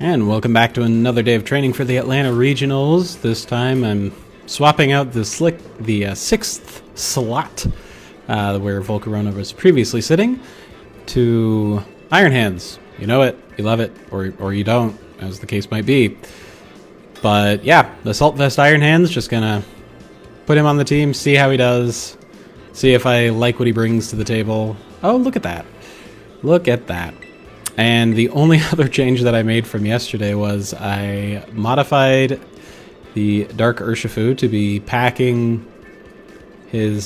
And welcome back to another day of training for the Atlanta Regionals. This time I'm swapping out the sixth slot where Volcarona was previously sitting to Iron Hands. You know it, you love it, or you don't, as the case might be. But yeah, the Assault Vest Iron Hands, just gonna put him on the team, see how he does, see if I like what he brings to the table. Oh, look at that. Look at that. And the only other change that I made from yesterday was I modified the Dark Urshifu to be packing his,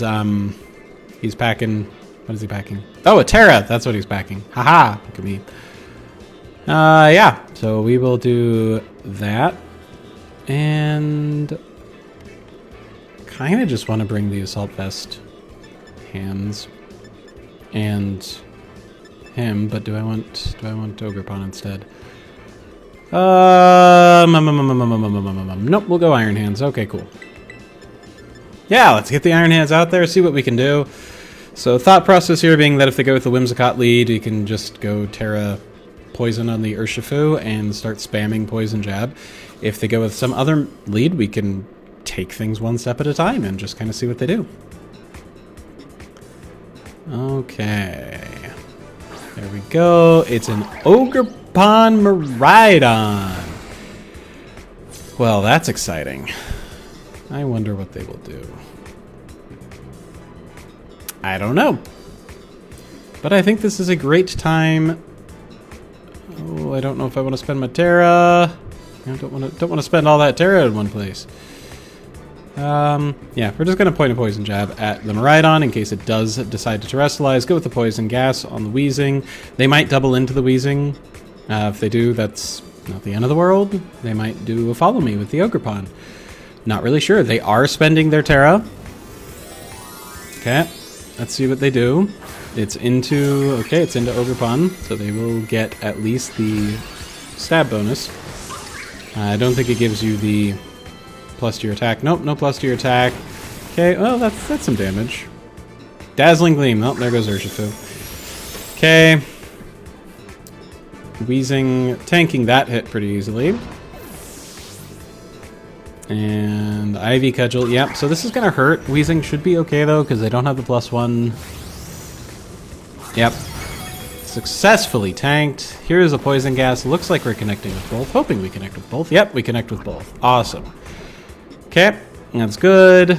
he's packing, what is he packing? Oh, a Terra, that's what he's packing. Haha, look at me. Yeah, so we will do that. And kind of just want to bring the Assault Vest hands and him, but do I want Ogrepon instead? Nope, we'll go Iron Hands. Okay, cool. Yeah, let's get the Iron Hands out there, see what we can do. So thought process here being that if they go with the Whimsicott lead, you can just go Terra Poison on the Urshifu and start spamming Poison Jab. If they go with some other lead, we can take things one step at a time and just kind of see what they do. Okay. There we go. It's an Ogrepon Miraidon. Well, that's exciting. I wonder what they will do. I don't know. But I think this is a great time. Oh, I don't know if I want to spend my Terra. I don't want to spend all that Terra in one place. Yeah, we're just going to point a Poison Jab at the Miraidon in case it does decide to Terrestrialize. Go with the Poison Gas on the Weezing. They might double into the Weezing. If they do, that's not the end of the world. They might do a Follow Me with the Ogrepon. Not really sure. They are spending their Terra. Okay, let's see what they do. It's into Ogrepon, so they will get at least the stab bonus. I don't think it gives you the plus to your attack. Nope, no plus to your attack. Okay, well, that's some damage. Dazzling Gleam. Oh, there goes Urshifu. Okay. Weezing tanking that hit pretty easily. And Ivy Cudgel. Yep, so this is going to hurt. Weezing should be okay, though, because they don't have the +1. Yep. Successfully tanked. Here's a Poison Gas. Looks like we're connecting with both. Hoping we connect with both. Yep, we connect with both. Awesome. Okay, that's good.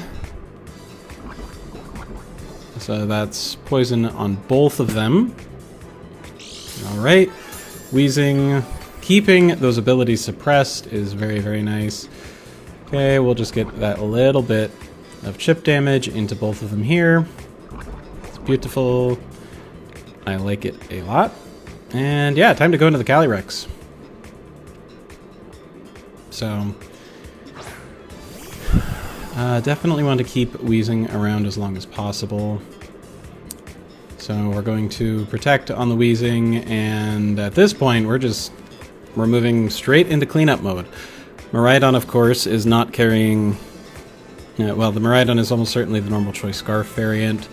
So that's poison on both of them. Alright. Weezing. Keeping those abilities suppressed is very, very nice. Okay, we'll just get that little bit of chip damage into both of them here. It's beautiful. I like it a lot. And yeah, time to go into the Calyrex. So definitely want to keep Weezing around as long as possible. So we're going to protect on the Weezing, and at this point we're moving straight into cleanup mode. Miraidon, of course, is not carrying... well, the Miraidon is almost certainly the normal choice Scarf variant.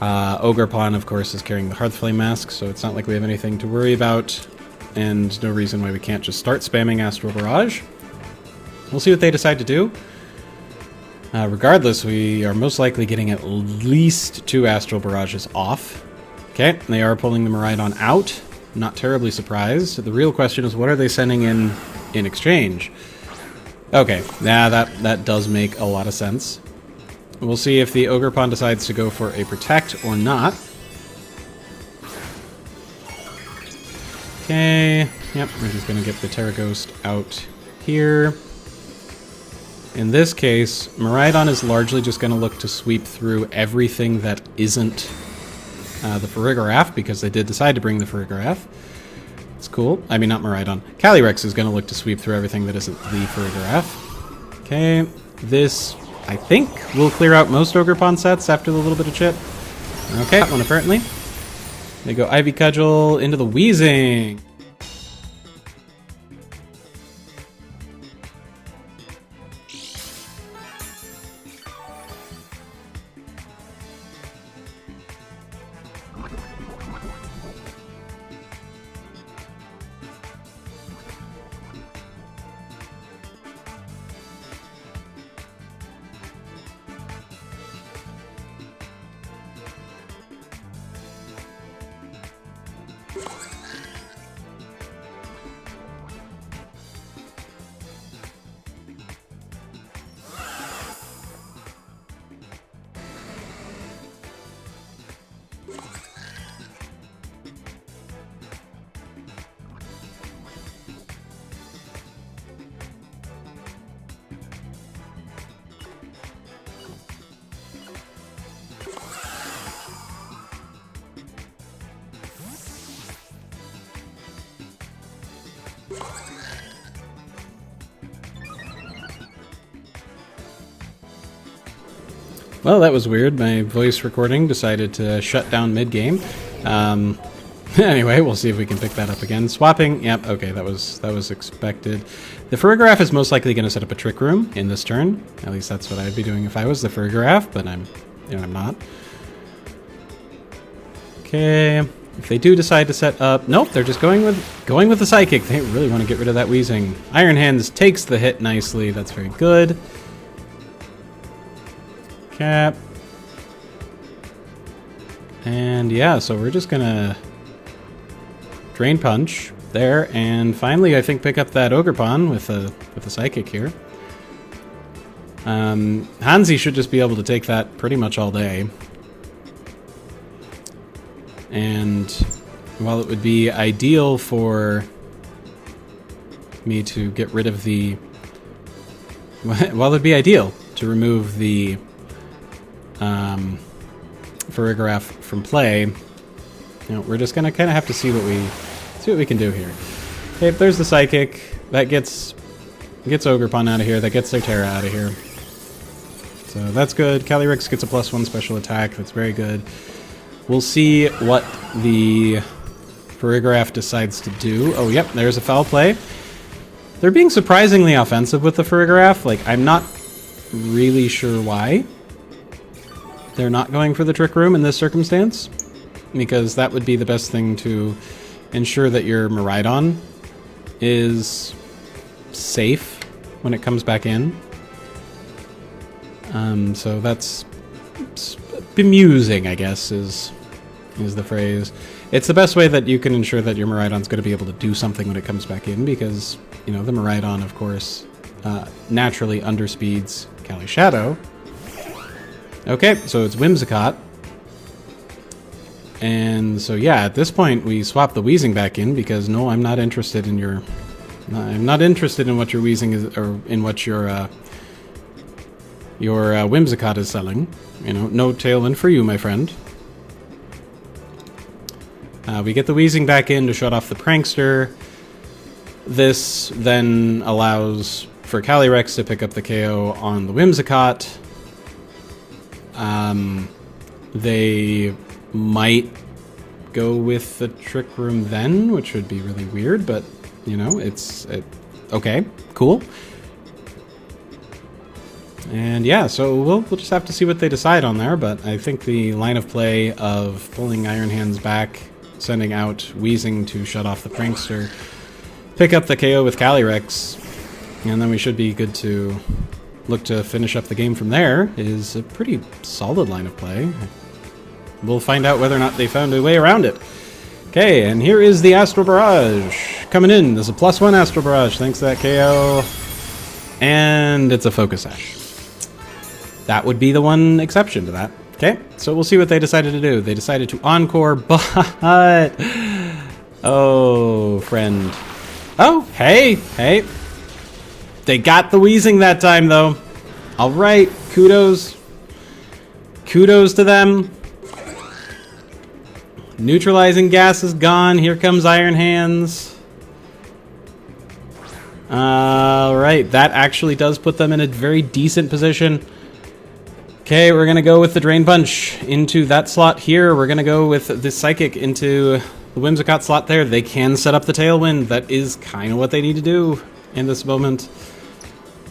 Ogrepon, of course, is carrying the Hearthflame Mask, so it's not like we have anything to worry about, and no reason why we can't just start spamming Astral Barrage. We'll see what they decide to do. Regardless, we are most likely getting at least 2 Astral Barrages off. Okay, they are pulling the Miraidon out. Not terribly surprised. The real question is, what are they sending in exchange? Okay, yeah, that does make a lot of sense. We'll see if the Ogrepon decides to go for a Protect or not. Okay, yep, we're just going to get the Terra Ghost out here. In this case, Miraidon is largely just going to look to sweep through everything that isn't the Farigiraf, because they did decide to bring the Farigiraf. It's cool. I mean, not Miraidon. Calyrex is going to look to sweep through everything that isn't the Farigiraf. Okay, this, I think, will clear out most Ogrepon sets after the little bit of chip. Okay, that one apparently. They go Ivy Cudgel into the Weezing. Well, that was weird. My voice recording decided to shut down mid-game. Anyway, we'll see if we can pick that up again. Swapping, yep, okay, that was expected. The Farigiraf is most likely going to set up a Trick Room in this turn. At least that's what I'd be doing if I was the Farigiraf, but I'm not. Okay, if they do decide to set up... Nope, they're just going with the Psychic. They really want to get rid of that Wheezing. Iron Hands takes the hit nicely. That's very good. Cap. And yeah, so we're just gonna Drain Punch there, and finally I think pick up that Ogerpon with a Psychic here. Hansi should just be able to take that pretty much all day. And while it would be ideal for me to get rid of the... While it would be ideal to remove the Farigiraf from play, you know, we're just gonna kind of have to see what we can do here. Okay, if there's the Psychic, that gets Ogerpon out of here, that gets their Terra out of here. So that's good. Calyrex gets a +1 special attack, that's very good. We'll see what the Farigiraf decides to do. Oh, yep, there's a foul play. They're being surprisingly offensive with the Farigiraf. Like, I'm not really sure why they're not going for the Trick Room in this circumstance, because that would be the best thing to ensure that your Miraidon is safe when it comes back in. So that's bemusing, I guess, is the phrase. It's the best way that you can ensure that your Miraidon's going to be able to do something when it comes back in, because, you know, the Miraidon, of course, naturally underspeeds Cali Shadow. Okay, so it's Whimsicott. And so yeah, at this point we swap the Wheezing back in, because no, I'm not interested in your... I'm not interested in what your Wheezing is, or in what your Whimsicott is selling. You know, no Tailwind for you, my friend. We get the Wheezing back in to shut off the Prankster. This then allows for Calyrex to pick up the KO on the Whimsicott. They might go with the Trick Room then, which would be really weird, but, you know, okay, cool. And yeah, so we'll just have to see what they decide on there, but I think the line of play of pulling Iron Hands back, sending out Wheezing to shut off the Prankster, pick up the KO with Calyrex, and then we should be good to look to finish up the game from there, is a pretty solid line of play. We'll find out whether or not they found a way around it. Okay, and here is the Astral Barrage coming in. There's a +1 Astral Barrage, thanks to that KO. And it's a Focus Sash. That would be the one exception to that. Okay, so we'll see what they decided to do. They decided to Encore, but... Oh, friend. Oh, hey. They got the Wheezing that time, though. All right, kudos. Kudos to them. Neutralizing gas is gone. Here comes Iron Hands. All right, that actually does put them in a very decent position. Okay, we're going to go with the Drain Punch into that slot here. We're going to go with the Psychic into the Whimsicott slot there. They can set up the Tailwind. That is kind of what they need to do in this moment.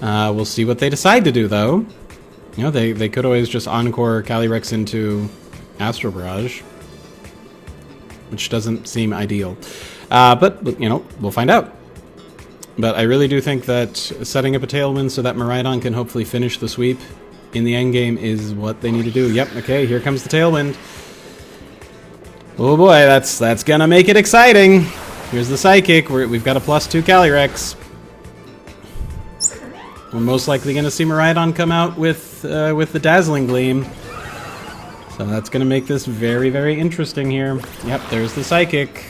We'll see what they decide to do, though. You know, they could always just Encore Calyrex into Astral Barrage, which doesn't seem ideal. But, you know, we'll find out. But I really do think that setting up a Tailwind so that Miraidon can hopefully finish the sweep in the endgame is what they need to do. Yep, okay, here comes the Tailwind. Oh boy, that's gonna make it exciting. Here's the Psychic. We've got a +2 Calyrex. We're most likely gonna see Miraidon come out with the Dazzling Gleam. So that's gonna make this very, very interesting here. Yep, there's the Psychic.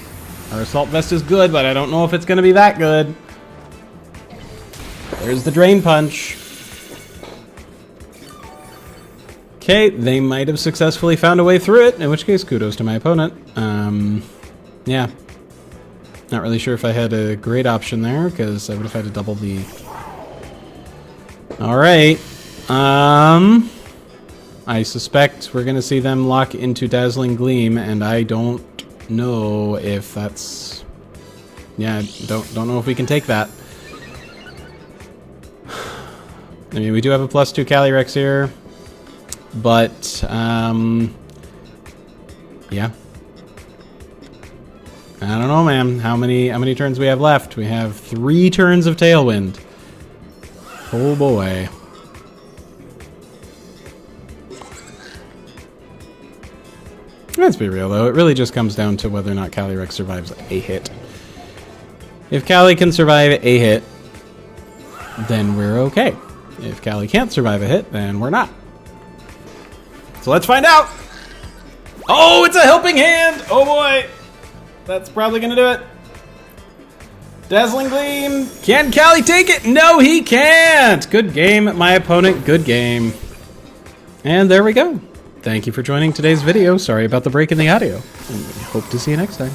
Our Assault Vest is good, but I don't know if it's gonna be that good. There's the Drain Punch. Okay, they might have successfully found a way through it, in which case, kudos to my opponent. Yeah. Not really sure if I had a great option there, because I would have had to double the... Alright. I suspect we're going to see them lock into Dazzling Gleam, and I don't know if that's... Yeah, don't know if we can take that. I mean, we do have a +2 Calyrex here, but, yeah. I don't know, man. How many turns we have left? We have 3 turns of Tailwind. Oh boy. Let's be real, though. It really just comes down to whether or not Calyrex survives a hit. If Cali can survive a hit, then we're okay. If Cali can't survive a hit, then we're not. So let's find out! Oh, it's a helping hand! Oh boy! That's probably gonna do it. Dazzling Gleam! Can Cali take it? No, he can't! Good game, my opponent. Good game. And there we go. Thank you for joining today's video. Sorry about the break in the audio. And we hope to see you next time.